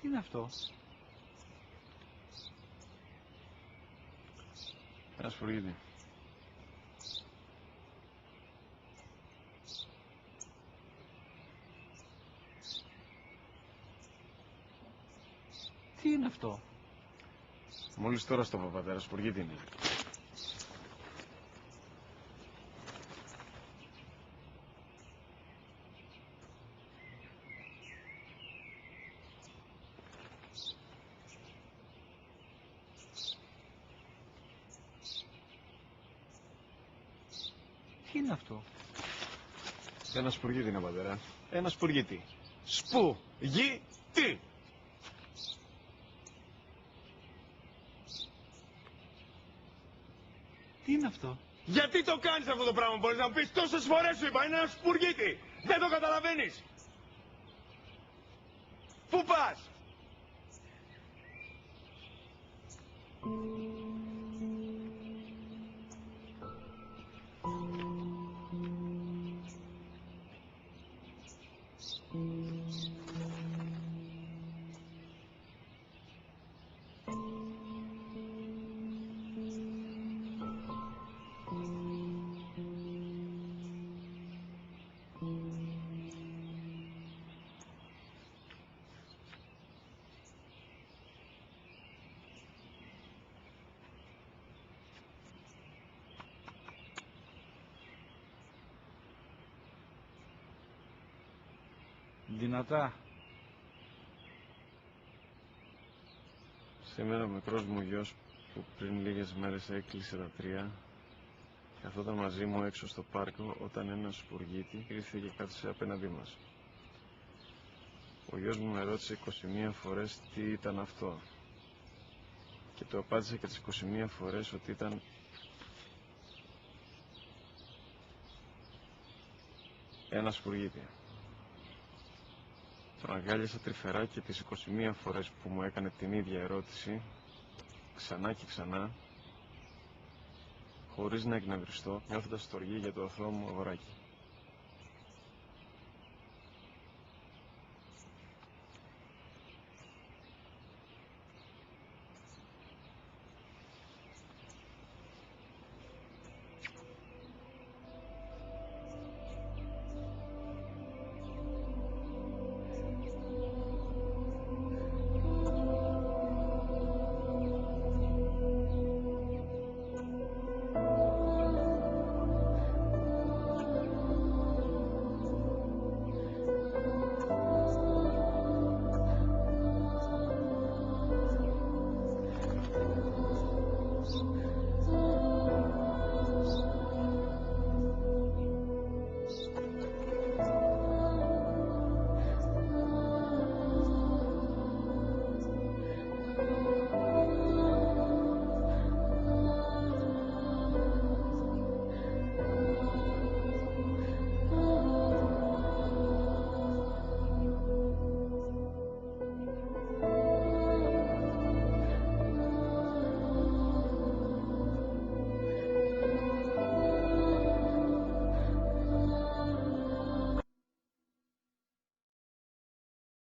Τι είναι αυτό? Ένα σφουργίτη. Τι είναι αυτό? Μόλις τώρα στο πατέρα, σφουργίτη είναι. Τι είναι αυτό? Ένα σπουργίτη είναι, πατέρα. Ένα σπουργίτη. Σπου-γι-τι! Τι είναι αυτό? Γιατί το κάνεις αυτό το πράγμα, μπορείς να μου πεις? Τόσες φορές σου είπα, είναι ένα σπουργίτη! Δεν το καταλαβαίνεις! Πού πας? Δυνατά. Σήμερα ο μικρός μου γιος που πριν λίγες μέρες έκλεισε τα 3 καθόταν μαζί μου έξω στο πάρκο όταν ένας σπουργίτη ήρθε και κάθισε απέναντί μας. Ο γιος μου με ρώτησε 21 φορές τι ήταν αυτό και του απάντησε και τις 21 φορές ότι ήταν ένα σπουργίτη. Τον αγκάλιασα τρυφερά και τις 21 φορές που μου έκανε την ίδια ερώτηση, ξανά και ξανά, χωρίς να εκνευριστώ, νιώθοντας στοργή για το αθώο μου αγοράκι.